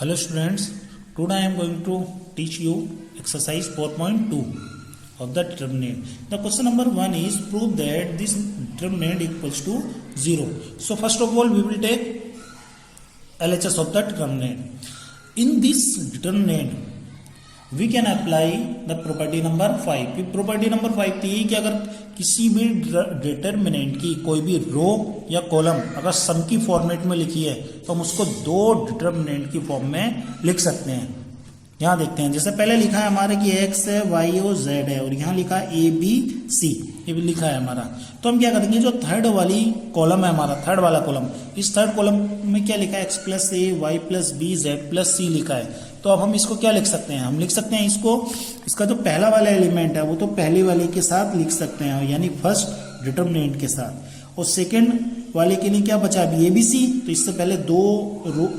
Hello students, today I am going to teach you exercise 4.2 of the determinant. The question number 1 is prove that this determinant equals to 0. So first of all we will take LHS of the determinant. In this determinant we can apply the property number 5. Property number 5 थी कि अगर किसी भी determinant की कोई भी रो या column अगर सम की फॉर्मेट में लिखी है तो हम उसको दो डिटरमिनेंट की फॉर्म में लिख सकते हैं. यहाँ देखते हैं, जैसे पहले लिखा है हमारे कि x है, y और z है और यहाँ लिखा है a b c, ये भी लिखा है हमारा. तो हम क्या करेंगे, जो थर्ड वाली कॉलम है हमारा, थर्ड वाला कॉलम, इस थर्ड कॉलम में क्या लिखा है, x plus a y plus b z plus c लिखा है. तो अब हम इसको क्या लिख सकते हैं, हम लिख सकते हैं इसको, इसका जो पहला वाला एलिमेंट है वो तो पहली वाले के साथ लिख सकते हैं यानी फर्स्ट डिटरमिनेंट के साथ, और सेकंड वाले के लिए क्या बचा अभी ए बी सी. तो इससे पहले दो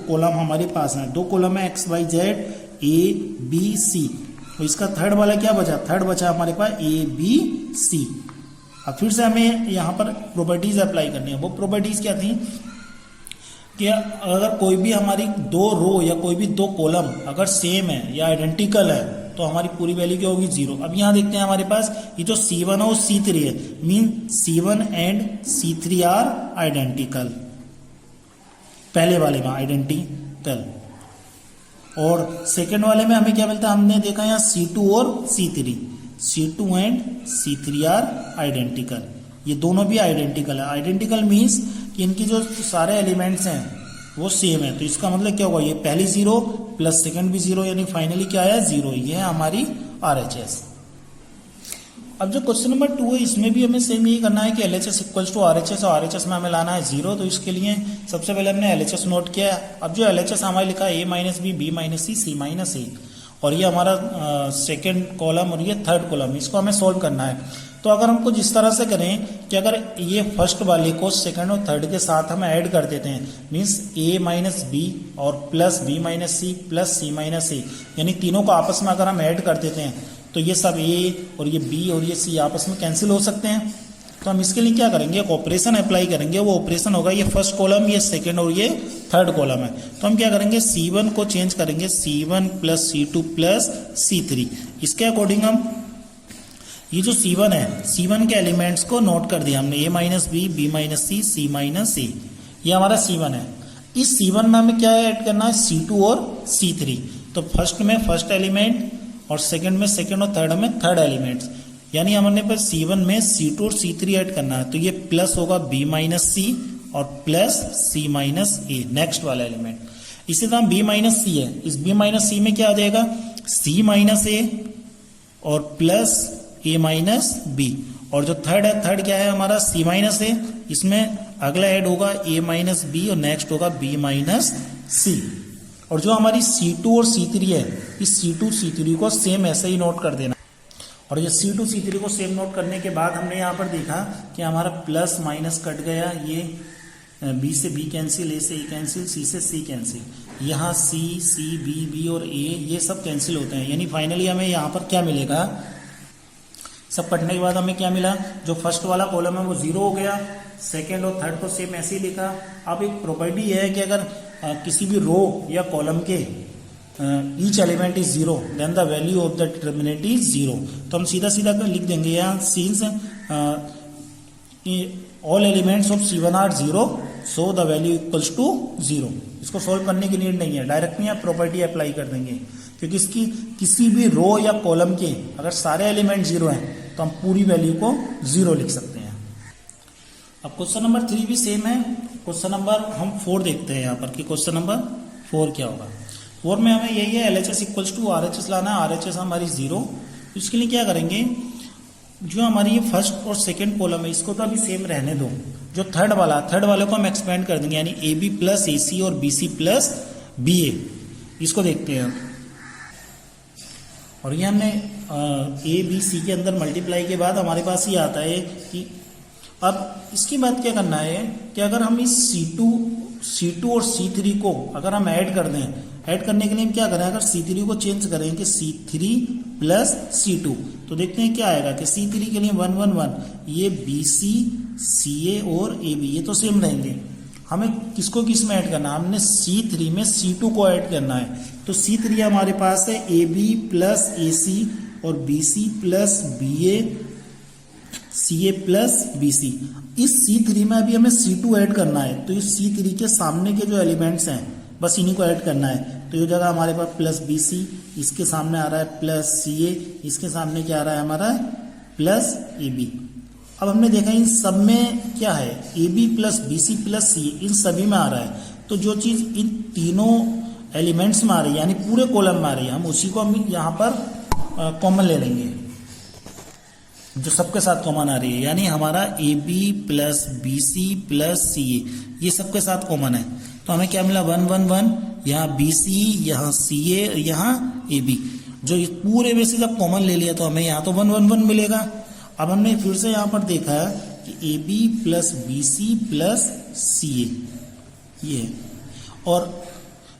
कॉलम हमारे पास हैं, दो कॉलम है X Y Z A B C, और इसका थर्ड वाला क्या बचा, थर्ड बचा हमारे पास ए बी सी. अब फिर से हमें यहाँ पर प्रॉपर्टीज अप्लाई करनी है. वो प्रॉपर्टीज क्या थी कि अगर कोई भी हमारी दो रो या कोई भी दो कॉलम अगर सेम है या आइडेंटिकल है तो हमारी पूरी वैल्यू क्या होगी, 0. अब यहाँ देखते हैं हमारे पास ये जो C1 और C3 है, mean C1 and C3 are identical, पहले वाले में आइडेंटिकल, और सेकंड वाले में हमें क्या मिलता है, हमने देखा यहाँ C2 और C3, C2 and C3 are identical, ये दोनों भी आइडेंटिकल है. आइडेंटिकल मीन्स कि इनकी जो सारे एलिमेंट्स हैं वो सेम है. तो इसका मतलब क्या होगा, ये पहली 0 प्लस सेकंड भी 0 यानी फाइनली क्या आया 0. ये है हमारी RHS. अब जो क्वेश्चन नंबर 2 है इसमें भी हमें सेम यही करना है कि LHS इक्वल्स टू RHS, और RHS में हमें लाना है 0. तो इसके लिए सबसे पहले हमने LHS नोट किया है. अब जो LHS हमारे लिखा है a minus b b minus c c minus a, और ये हमारा सेकेंड कॉलम और ये थर्ड कॉलम, इसको हमें सोल्व करना है. तो अगर हमको जिस तरह से करें कि अगर ये फर्स्ट वाले को सेकंड और थर्ड के साथ हम ऐड कर देते हैं, मीन्स a माइनस बी और plus b minus c plus c minus a, यानी तीनों को आपस में अगर हम ऐड कर देते हैं तो ये सब a और ये b और ये c आपस में कैंसिल हो सकते हैं. तो हम इसके लिए क्या करेंगे, एक ऑपरेशन अप्लाई करेंगे. वो ऑपरेशन होगा ये फर्स्ट कॉलम, ये सेकंड और ये थर्ड कॉलम है. तो हम क्या करेंगे, C1 को चेंज करेंगे C1 plus C2 plus C3. इसके अकॉर्डिंग हम ये जो C1 है, C1 के एलिमेंट्स को नोट कर दिया हमने, a minus b b minus c c minus a, ये हमारा C1 है. इस C1 में हमें क्या ऐड करना है, C2 और C3. तो फर्स्ट में फर्स्ट एलिमेंट और सेकंड में सेकंड और थर्ड में थर्ड एलिमेंट्स, यानी हमने पर C1 में C2 और C3 ऐड करना है. तो ये प्लस होगा b माइनस सी और प्लस c माइनस ए, नेक्स्ट वाला एलिमेंट. इसी तरह b माइनस सी है, इस b माइनस सी में क्या आ जाएगा, c माइनस ए और प्लस a माइनस बी, और जो थर्ड है, थर्ड क्या है हमारा c माइनस ए, इसमें अगला ऐड होगा a माइनस बी और नेक्स्ट होगा b माइनस सी. और जो हमारी C2 और C3 है, इस C2 C3 को सेम ऐसे ही नोट कर देना. और ये C2 C3 को सेम नोट करने के बाद हमने यहाँ पर देखा कि हमारा प्लस माइनस कट गया, ये B से B कैंसिल, A से A कैंसिल, C से C कैंसिल, यहाँ C C B और A ये सब कैंसिल होते हैं. यानी फाइनली हमें यहाँ पर क्या मिलेगा, सब कटने के बाद हमें क्या मिला, जो फर्स्ट वाला कॉलम है वो 0 हो गया, सेकेंड और थर्ड को सेम ऐसे ही लिखा. अब एक प्रॉपर्टी है कि अगर किसी भी रो या कॉलम के each element is 0 then the value of the determinant is 0. तो हम सीधा सीधा लिख देंगे यहाँ, since all elements of C1 are 0 so the value equals to 0. इसको सोल्व करने की नीड नहीं है, डायरेक्टली आप प्रॉपर्टी अप्लाई कर देंगे, क्योंकि इसकी किसी भी रो या कॉलम के अगर सारे एलिमेंट 0 हैं तो हम पूरी वैल्यू को 0 लिख सकते हैं. अब क्वेश्चन नंबर 3 भी सेम है. क्वेश्चन नंबर हम 4 देखते हैं यहाँ पर कि क्वेश्चन नंबर 4 क्या होगा. 4 में हमें यही है, LHS इक्वल्स टू RHS लाना है. RHS हमारी 0. इसके लिए क्या करेंगे, जो हमारी ये फर्स्ट और सेकंड कॉलम है इसको तो अभी सेम रहने दो. जो थर्ड वाले को हम एक्सपेंड कर देंगे, यानी AB प्लस AC और BC प्लस BA, इसको देखते हैं. और ये हमने ABC के अंदर मल्टीप्लाई के बाद हमारे पास ये आता है कि अब इसके बाद क्या करना है कि अगर हम इस C2 और C3 को अगर हम ऐड कर दें, ऐड करने के लिए हम क्या करें, अगर C3 को चेंज करें कि C3 प्लस C2, तो देखते हैं क्या आएगा कि C3 के लिए 1 1 1, ये BC CA और AB ये तो सेम रहेंगे. हमें किसको किस में ऐड करना है, हमने C3 में C2 को ऐड करना है। तो C3 हमारे पास है AB प्लस AC और BC plus BA, CA plus BC। इस C3 में अभी हमें C2 ऐड करना है, तो इस C3 के सामने के जो एलिमेंट्स हैं बस इन्हीं को ऐड करना है। तो ये जगह हमारे पास प्लस BC, इसके सामने आ रहा है प्लस CA, इसके सामने क्या आ रहा है हमारा प्लस AB। अब हमने देखा इन सब में क्या है, AB plus BC plus CA इन सभी में आ रहा है। तो जो चीज़ इन तीनों एलिमेंट्स में आ रही है यानी पूरे कॉलम में आ रही है, हम उसी को हम यहाँ पर कॉमन ले लेंगे, जो सबके साथ कॉमन आ रही है। यानी हमारा AB plus BC plus CA ये सबके साथ कॉमन है। तो हमें क्या मिला 1 1 1, यहाँ BC, यहाँ CA, यहाँ AB। जो इस पूरे में से जब कॉमन ले लिया तो हमें यहाँ तो 1 1 1 मिलेगा। अब हमने फिर से यहाँ पर देखा कि AB plus BC plus CA ये है। और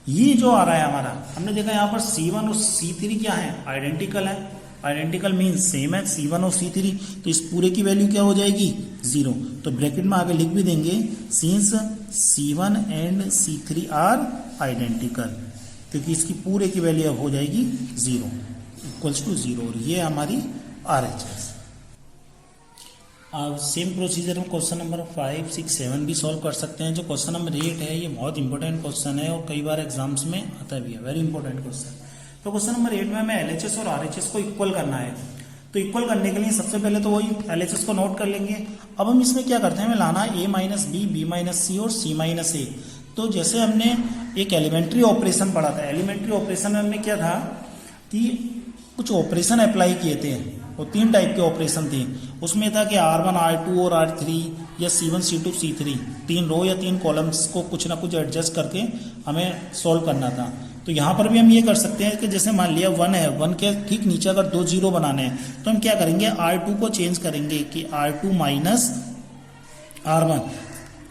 ये जो आ रहा है हमारा, हमने देखा यहाँ पर C1 और C3 क्या है, आइडेंटिकल है। आइडेंटिकल मीन सेम है C1 और C3, तो इस पूरे की वैल्यू क्या हो जाएगी 0। तो ब्रैकेट में आगे लिख भी देंगे since C1 and C3 are identical, क्योंकि इसकी पूरे की वैल्यू अब हो जाएगी 0 इक्वल्स टू 0। और ये हमारी RHS। अब सेम प्रोसीजर हम क्वेश्चन नंबर 5, 6, 7 भी सॉल्व कर सकते हैं। जो क्वेश्चन नंबर 8 है ये बहुत इंपॉर्टेंट क्वेश्चन है और कई बार एग्जाम्स में आता भी है, वेरी इंपॉर्टेंट क्वेश्चन। तो क्वेश्चन नंबर 8 में हमें LHS और RHS को इक्वल करना है। तो इक्वल करने के लिए सबसे पहले तो वही LHS को नोट कर लेंगे। अब हम इसमें क्या करते हैं, हमें लाना A minus B, B minus C और C माइनस A। तो जैसे हमने एक एलिमेंट्री ऑपरेशन पढ़ा था, एलिमेंट्री ऑपरेशन में हमने क्या था कि कुछ ऑपरेशन अप्लाई किए थे, वो 3 टाइप के ऑपरेशन थे। उसमें था कि R1 R2 और R3 या C1 C2 C3 3 रो या 3 कॉलम्स को कुछ ना कुछ एडजस्ट करके हमें सॉल्व करना था। तो यहाँ पर भी हम ये कर सकते हैं कि जैसे मान लिया 1 है, 1 के ठीक नीचे अगर 2 0 बनाने हैं तो हम क्या करेंगे, R2 को चेंज करेंगे कि R2 माइनस R1,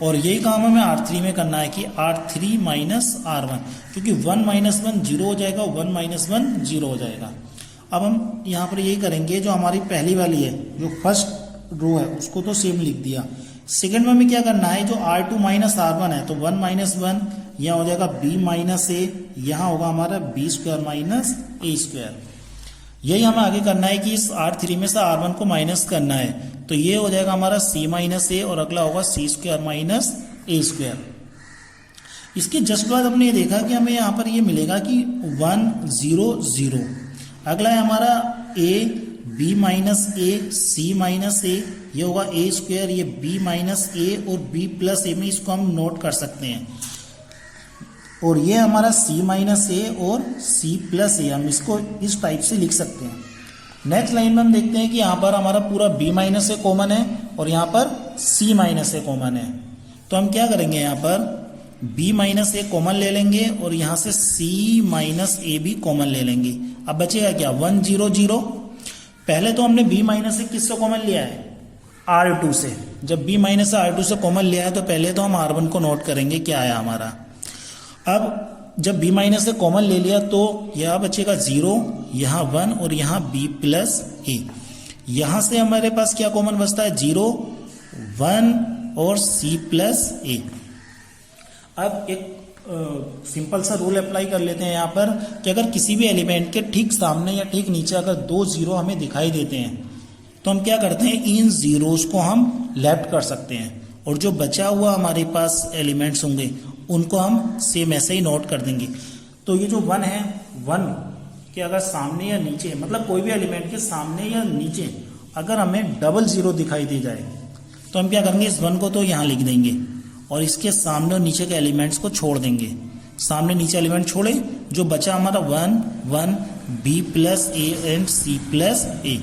और यही काम हमें R3 में करना है कि R3 माइनस R1, क्योंकि 1 माइनस 1 0 हो जाएगा, 1 माइनस 1 0 हो जाएगा। अब हम यहाँ पर यही करेंगे, जो हमारी पहली वाली है जो फर्स्ट रो है उसको तो सेम लिख दिया। सेकंड में हमें क्या करना है, जो R2 माइनस R1 है तो 1 माइनस 1 यहाँ हो जाएगा B माइनस A, यहाँ होगा हमारा B square minus A square. यही हमें आगे करना है कि इस R3 में से R1 को माइनस करना है, तो ये हो जाएगा हमारा C माइनस A और अगला होगा C square minus A square. इसके जस्ट बाद हमने ये देखा कि हमें यहाँ पर ये मिलेगा कि 1 0 0। अगला है हमारा A, B minus A, C minus A, ये होगा A स्क्वायर, ये B माइनस A और B प्लस A में इसको हम नोट कर सकते हैं। और ये हमारा C माइनस A और C प्लस A, हम इसको इस टाइप से लिख सकते हैं। नेक्स्ट लाइन में हम देखते हैं कि यहाँ पर हमारा पूरा B माइनस A कॉमन है और यहाँ पर C माइनस A कॉमन है। तो हम क्या करेंगे, यहाँ पर B माइनस A कॉमन ले लेंगे और यहाँ से C माइनस A भी कॉमन ले लेंगे। अब बचेगा क्या 1 0 0। पहले तो हमने B माइनस A किससे कॉमन लिया है, R2 से। जब B माइनस R2 से कॉमन लिया है तो पहले तो हम R1 को नोट करेंगे क्या आया हमारा। अब जब B माइनस से कॉमन ले लिया तो यह बचेगा 0, यहाँ 1 और यहाँ B प्लस A। यहाँ से हमारे पास क्या कॉमन बचता है, 0 1 और C प्लस A। अब एक सिंपल सा रूल अप्लाई कर लेते हैं यहाँ पर कि अगर किसी भी एलिमेंट के ठीक सामने या ठीक नीचे अगर 2 0 हमें दिखाई देते हैं तो हम क्या करते हैं, इन जीरोस को हम लेफ्ट कर सकते हैं और जो बचा हुआ हमारे पास एलिमेंट्स होंगे उनको हम सेम ऐसे ही नोट कर देंगे। तो ये जो 1 है, 1 के अगर सामने या नीचे, मतलब कोई भी एलिमेंट के सामने या नीचे अगर हमें डबल 0 दिखाई दे जाए तो हम क्या करेंगे, इस 1 को तो यहाँ लिख देंगे और इसके सामने और नीचे के एलिमेंट्स को छोड़ देंगे। सामने नीचे एलिमेंट छोड़े, जो बचा हमारा 1 1 B plus A and C plus A।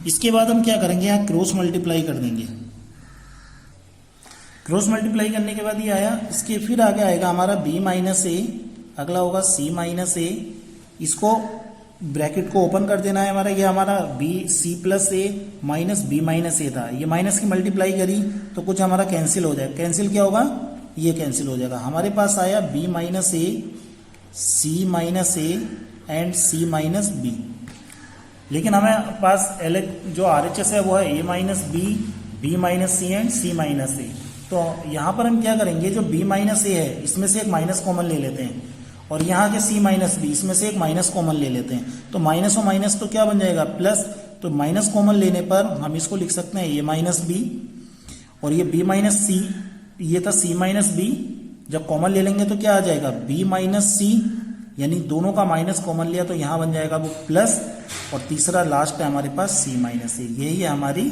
इसके बाद हम क्या करेंगे, यहाँ क्रॉस मल्टीप्लाई कर देंगे। क्रॉस मल्टीप्लाई करने के बाद ये आया, इसके फिर आगे आएगा हमारा B माइनस A, अगला होगा C माइनस A। इसको ब्रैकेट को ओपन कर देना है हमारा, ये हमारा B C plus A minus B minus A था। ये माइनस की मल्टीप्लाई करी तो कुछ हमारा कैंसिल हो जाएगा। कैंसिल क्या होगा, ये कैंसिल हो जाएगा। हमारे पास आया B minus A, C minus A and C minus B। लेकिन हमें पास जो RHS है वो है A minus B, B minus C and C minus A। तो यहाँ पर हम क्या करेंगे, जो b माइनस ए है इसमें से एक माइनस कॉमन ले लेते हैं, और यहाँ के c माइनस बी इसमें से एक माइनस कॉमन ले लेते हैं। तो माइनस और माइनस तो क्या बन जाएगा, प्लस। तो माइनस कॉमन लेने पर हम इसको लिख सकते हैं a माइनस बी, और ये b माइनस सी, ये था c माइनस बी। जब कॉमन ले लेंगे तो क्या आ जाएगा, b माइनस सी, यानी दोनों का माइनस कॉमन लिया तो यहाँ बन जाएगा वो प्लस, और तीसरा लास्ट है हमारे पास c माइनस ए। यही है हमारी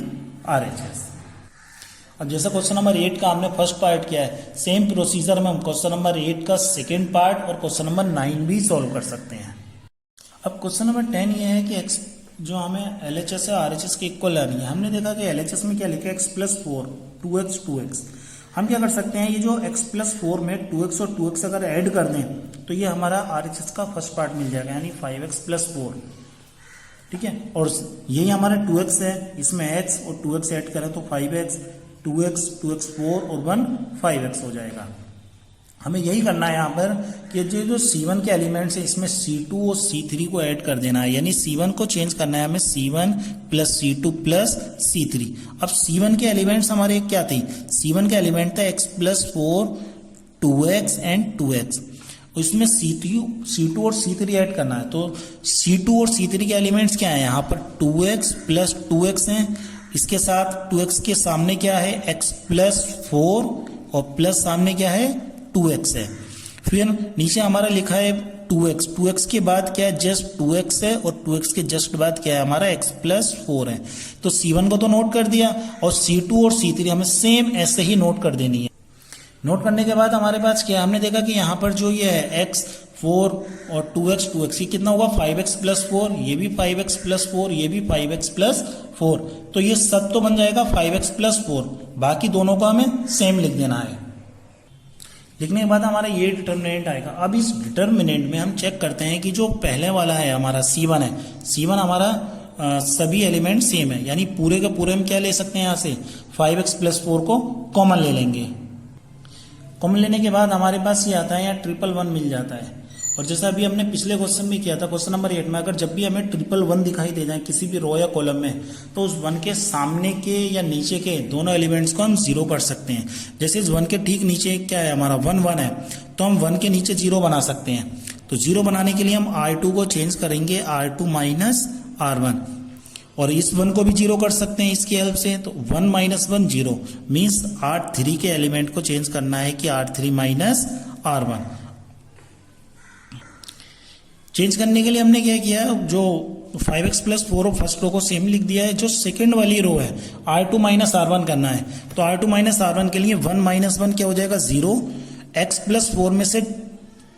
RHS। अब जैसा क्वेश्चन नंबर 8 का हमने फर्स्ट पार्ट किया है, सेम प्रोसीजर में हम क्वेश्चन नंबर 8 का सेकेंड पार्ट और क्वेश्चन नंबर 9 भी सॉल्व कर सकते हैं। अब क्वेश्चन नंबर 10 ये है कि x जो हमें LHS है RHS के इक्वल लानी है। हमने देखा कि LHS में क्या लिखा है, x प्लस 4 2x 2x। हम क्या कर सकते हैं, ये जो x प्लस 4 में 2x और 2x अगर ऐड कर दें तो ये हमारा RHS का फर्स्ट पार्ट मिल जाएगा, यानी 5x प्लस 4। ठीक है, और यही हमारा 2x है, इसमें x और 2x ऐड करें तो 5x, 2x 2x 4 और 1 5x हो जाएगा। हमें यही करना है यहाँ पर कि जो C1 के एलिमेंट्स है इसमें C2 और C3 को ऐड कर देना है, यानी C1 को चेंज करना है हमें C1 plus C2 plus C3। अब C1 के एलिमेंट्स हमारे क्या थे, C1 के एलिमेंट था x plus 4 2x and 2x, उसमें C2 और C3 ऐड करना है। तो C2 और C3 के एलिमेंट्स क्या है, यहाँ पर 2x प्लस 2x हैं, इसके साथ 2x के सामने क्या है x प्लस 4 और प्लस सामने क्या है 2x है। फिर नीचे हमारा लिखा है 2x के बाद क्या है, जस्ट 2x है, और 2x के जस्ट बाद क्या है हमारा x प्लस 4 है। तो C1 को तो नोट कर दिया, और C2 और C3 हमें सेम ऐसे ही नोट कर देनी है। नोट करने के बाद हमारे पास क्या, हमने देखा कि यहाँ पर जो ये है x 4 और 2x ये कितना होगा 5x प्लस 4, ये भी 5x प्लस 4, ये भी 5x प्लस 4। तो ये सब तो बन जाएगा 5x प्लस 4, बाकी दोनों को हमें सेम लिख देना है। लिखने के बाद हमारा ये डिटर्मिनेंट आएगा। अब इस डिटर्मिनेंट में हम चेक करते हैं कि जो पहले वाला है हमारा C1 है, C1 हमारा सभी एलिमेंट सेम है, यानी पूरे के पूरे हम क्या ले सकते हैं, यहाँ से 5x प्लस 4 को कॉमन ले लेंगे। कॉमन लेने के बाद हमारे पास ये आता है, यहाँ 111 मिल जाता है। और जैसा अभी हमने पिछले क्वेश्चन में किया था, क्वेश्चन नंबर 8 में, अगर जब भी हमें 111 दिखाई दे जाए किसी भी रो या कॉलम में, तो उस 1 के सामने के या नीचे के दोनों एलिमेंट्स को हम 0 कर सकते हैं। जैसे इस 1 के ठीक नीचे क्या है हमारा 1 है, तो हम 1 के नीचे 0 बना सकते हैं। तो 0 बनाने के लिए हम R2 को चेंज करेंगे R2 माइनस R1, और इस 1 को भी 0 कर सकते हैं इसकी हेल्प से। तो 1 माइनस 1 0 मीन्स R3 के एलिमेंट को चेंज करना है कि R3 माइनस R1। चेंज करने के लिए हमने क्या किया, जो 5x प्लस 4 और फर्स्ट रो को सेम लिख दिया है, जो सेकंड वाली रो है R2 माइनस R1 करना है। तो R2 माइनस R1 के लिए 1 माइनस 1 क्या हो जाएगा 0, x प्लस 4 में से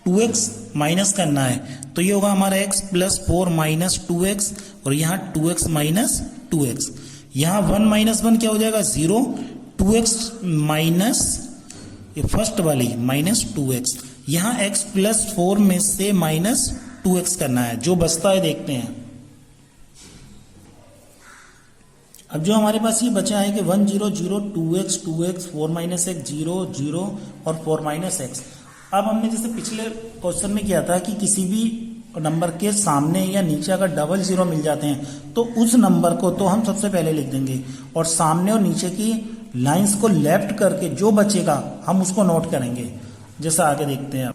2x माइनस करना है, तो ये होगा हमारा x प्लस 4 माइनस 2x, और यहाँ 2x माइनस 2x। यहाँ 1 माइनस 1 क्या हो जाएगा 0, 2x माइनस ये फर्स्ट वाली माइनस 2x। यहाँ x प्लस 4 में से माइनस 2x करना है, जो बचता है देखते हैं। अब जो हमारे पास ये बचा है कि 1 0 0 2x 4 माइनस x 0 0 और 4 माइनस x। अब हमने जैसे पिछले क्वेश्चन में किया था कि किसी भी नंबर के सामने या नीचे अगर डबल 0 मिल जाते हैं तो उस नंबर को तो हम सबसे पहले लिख देंगे, और सामने और नीचे की लाइंस को लेफ्ट करके जो बचेगा हम उसको नोट करेंगे। जैसा आगे देखते हैं,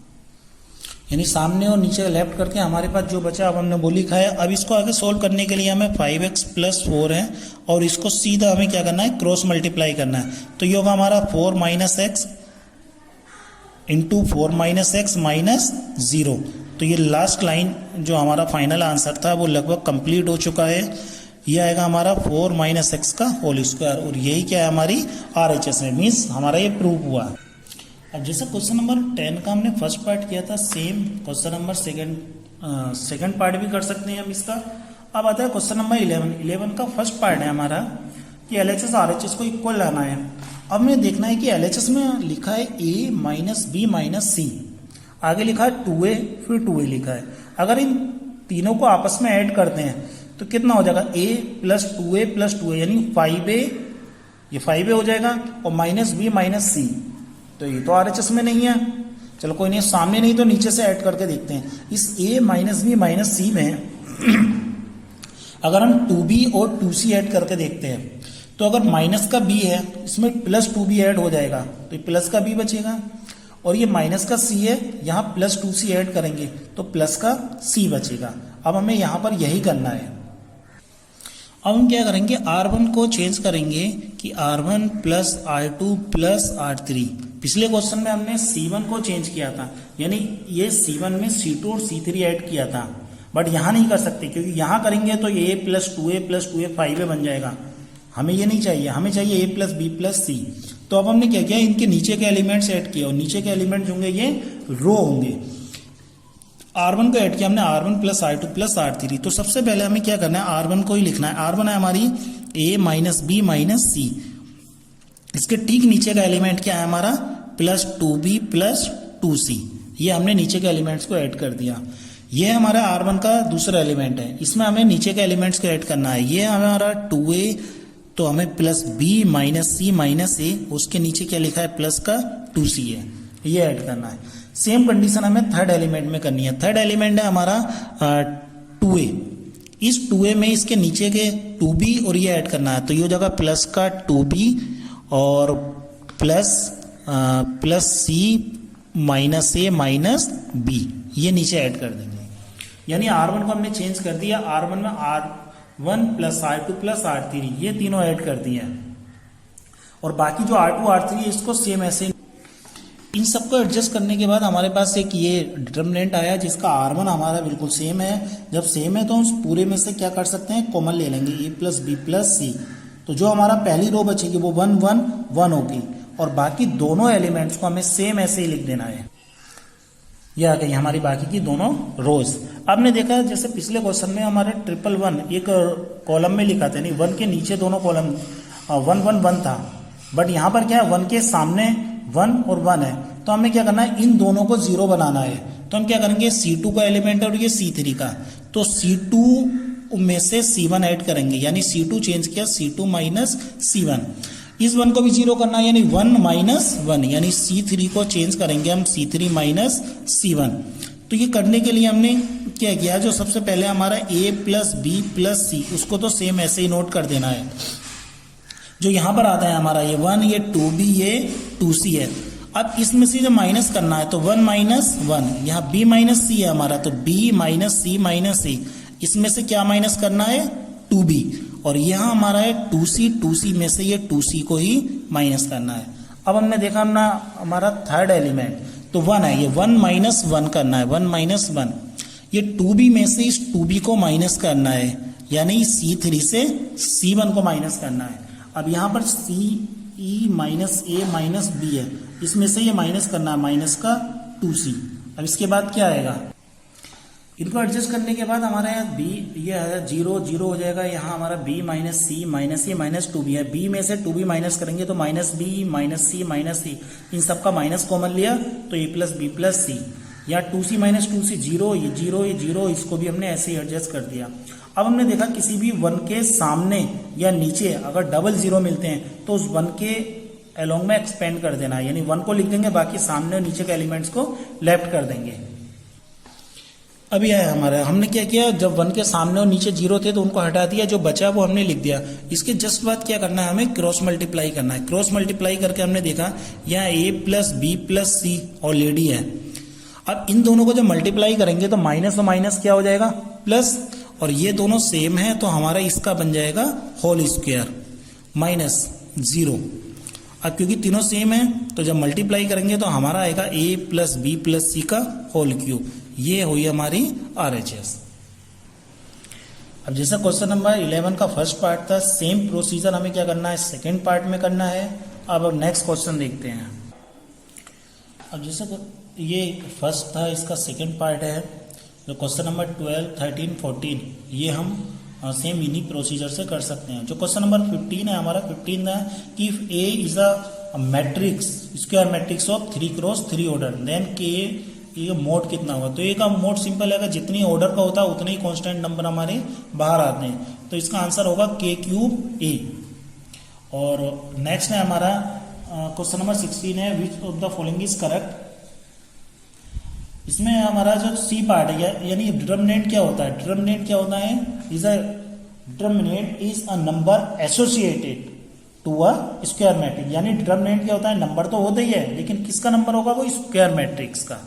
यानी सामने और नीचे लेफ्ट करके हमारे पास जो बचा अब हमने वो लिखा है। अब इसको आगे सोल्व करने के लिए हमें 5x प्लस 4 है, और इसको सीधा हमें क्या करना है, क्रॉस मल्टीप्लाई करना है। तो ये होगा हमारा 4 minus x into 4 minus x minus 0। तो ये लास्ट लाइन जो हमारा फाइनल आंसर था वो लगभग कंप्लीट हो चुका है। ये आएगा हमारा 4 माइनस एक्स का होल स्क्वायर, और यही क्या है हमारी RHS है, मीन्स हमारा ये प्रूव हुआ। अब जैसे क्वेश्चन नंबर 10 का हमने फर्स्ट पार्ट किया था, same question number second part भी कर सकते हैं हम इसका। अब आता है क्वेश्चन नंबर 11 का फर्स्ट पार्ट है हमारा कि LHS RHS को इक्वल लाना है। अब हमें देखना है कि LHS में लिखा है a माइनस बी माइनस सी, आगे लिखा है 2a फिर 2a लिखा है। अगर इन तीनों को आपस में ऐड करते हैं तो कितना हो जाएगा a प्लस 2a यानी 5a, ये 5a हो जाएगा, और माइनस b माइनस सी। तो ये तो RHS में नहीं है, चलो कोई नहीं, सामने नहीं तो नीचे से ऐड करके देखते हैं। इस a माइनस बी माइनस सी में अगर हम 2b और 2c ऐड करके देखते हैं तो अगर माइनस का बी है इसमें प्लस टू भी ऐड हो जाएगा, तो प्लस का बी बचेगा, और ये माइनस का सी है, यहाँ प्लस टू सी ऐड करेंगे तो प्लस का सी बचेगा। अब हमें यहाँ पर यही करना है। अब हम क्या करेंगे, R1 को चेंज करेंगे कि R1 plus R2 plus R3। पिछले क्वेश्चन में हमने C1 को चेंज किया था, यानी ये C1 में C2 और C3 ऐड किया था, बट यहाँ नहीं कर सकते क्योंकि यहाँ करेंगे तो A प्लस 2A 5A बन जाएगा। हमें ये नहीं चाहिए, हमें चाहिए A प्लस बी प्लस सी। तो अब हमने क्या किया, इनके नीचे के एलिमेंट्स ऐड किए, और नीचे के एलिमेंट होंगे ये रो होंगे। R1 को ऐड किया हमने, R1 plus R2 plus R3। तो सबसे पहले हमें क्या करना है, R1 को ही लिखना है। R1 है हमारी A माइनस बी माइनस सी, इसके ठीक नीचे का एलिमेंट क्या है हमारा, प्लस 2B प्लस 2C। ये हमने नीचे के एलिमेंट्स को ऐड कर दिया। ये हमारा R1 का दूसरा एलिमेंट है, इसमें हमें नीचे के एलिमेंट्स को ऐड करना है। ये हमारा 2A, तो हमें प्लस B माइनस सी माइनस ए, उसके नीचे क्या लिखा है, प्लस का 2C है, ये ऐड करना है। सेम कंडीशन हमें थर्ड एलिमेंट में करनी है। थर्ड एलिमेंट है हमारा 2A। इस 2A में इसके नीचे के 2B और ये ऐड करना है, तो ये हो जाएगा प्लस का 2B और प्लस C माइनस ए माइनस B, ये नीचे ऐड कर देंगे। यानी R1 को हमने चेंज कर दिया, R1 में R1 plus R2 plus R3, ये तीनों ऐड कर दिए हैं, और बाकी जो R2 R3 है इसको सेम ऐसे। इन सबको एडजस्ट करने के बाद हमारे पास एक ये डिटर्मिनेंट आया जिसका R1 हमारा बिल्कुल सेम है। जब सेम है तो उस पूरे में से क्या कर सकते हैं, कॉमन ले लेंगे, A प्लस बी प्लस सी। तो जो हमारा पहली रो बचेगी वो 1 1 1 होगी, और बाकी दोनों एलिमेंट्स को हमें सेम ऐसे ही लिख देना है। यह आ गई हमारी बाकी की दोनों रोज। आपने देखा जैसे पिछले क्वेश्चन में हमारे 1 एक कॉलम में लिखा था, नहीं 1 के नीचे दोनों कॉलम 1 1 1 था, बट यहाँ पर क्या है, 1 के सामने 1 और 1 है, तो हमें क्या करना है, इन दोनों को 0 बनाना है। तो हम क्या करेंगे, C2 का एलिमेंट है और ये C3 का, तो C2 में से C1 ऐड करेंगे, यानी C2 चेंज किया C2 माइनस C1। इस 1 को भी 0 करना है, यानी 1 माइनस 1, यानी C3 को चेंज करेंगे हम C3 माइनस C1। तो ये करने के लिए हमने क्या किया, जो सबसे पहले हमारा A प्लस बी प्लस सी, उसको तो सेम ऐसे ही नोट कर देना है। जो यहाँ पर आता है हमारा ये 1, ये 2B, ये 2C है। अब इसमें से जो माइनस करना है तो 1 माइनस 1, यहाँ B माइनस C है हमारा, तो B minus C minus C, इसमें से क्या माइनस करना है, 2B, और यहाँ हमारा है 2C में से ये 2C को ही माइनस करना है। अब हमने देखा हमने हमारा थर्ड एलिमेंट तो 1 है, ये 1 माइनस 1 करना है, 1 माइनस 1। ये 2B में से इस 2B को माइनस करना है, यानी C3 से C1 को माइनस करना है। अब यहाँ पर CE minus A minus B है, इसमें से ये माइनस करना है, माइनस का 2C। अब इसके बाद क्या आएगा, इनको एडजस्ट करने के बाद हमारे यहाँ B ये है 0 0 हो जाएगा, यहाँ हमारा B minus C minus A minus 2B है। B में से 2B माइनस करेंगे तो minus B minus C minus C, इन सबका माइनस कॉमन लिया तो A plus B plus C, या 2C माइनस 2C 0, ये 0 ये 0, इसको भी हमने ऐसे ही एडजस्ट कर दिया। अब हमने देखा किसी भी 1 के सामने या नीचे अगर डबल 0 मिलते हैं तो उस 1 के अलोंग में एक्सपेंड कर देना है, यानी 1 को लिख देंगे, बाकी सामने और नीचे के एलिमेंट्स को लेफ्ट कर देंगे। अभी है हमारा, हमने क्या किया, जब 1 के सामने और नीचे 0 थे तो उनको हटा दिया, जो बचा वो हमने लिख दिया। इसके जस्ट बाद क्या करना है, हमें क्रॉस मल्टीप्लाई करना है। क्रॉस मल्टीप्लाई करके हमने देखा यहाँ A plus B plus C already है। अब इन दोनों को जब मल्टीप्लाई करेंगे तो माइनस और माइनस क्या हो जाएगा, प्लस, और ये दोनों सेम है तो हमारा इसका बन जाएगा होल स्क्वायर माइनस 0। अब क्योंकि तीनों सेम है तो जब मल्टीप्लाई करेंगे तो हमारा आएगा A प्लस बी प्लस सी का होल क्यूब। ये हुई हमारी RHS। अब जैसा क्वेश्चन नंबर 11 का फर्स्ट पार्ट था, सेम प्रोसीजर हमें क्या करना है, सेकेंड पार्ट में करना है। अब नेक्स्ट क्वेश्चन देखते हैं। अब जैसा ये फर्स्ट था, इसका सेकेंड पार्ट है, जो क्वेश्चन नंबर 12, 13, 14, ये हम सेम इन्हीं प्रोसीजर से कर सकते हैं। जो क्वेश्चन नंबर 15 है हमारा, 15 है कि if A is a matrix, square matrix of 3 cross 3 order, then K ये मोड कितना होगा। तो A का मोड सिंपल है, जितनी ऑर्डर का होता है उतने ही कांस्टेंट नंबर हमारे बाहर आते हैं, तो इसका आंसर होगा K क्यूब A। और नेक्स्ट है हमारा क्वेश्चन नंबर 16 है, which of the following is correct. इसमें हमारा जो सी पार्ट है, यानी डिटर्मिनेंट क्या होता है, determinant is a number associated to a square matrix, यानी डिटर्मिनेंट क्या होता है, नंबर तो होता ही है लेकिन किसका नंबर होगा, वो स्क्वायर मैट्रिक्स का।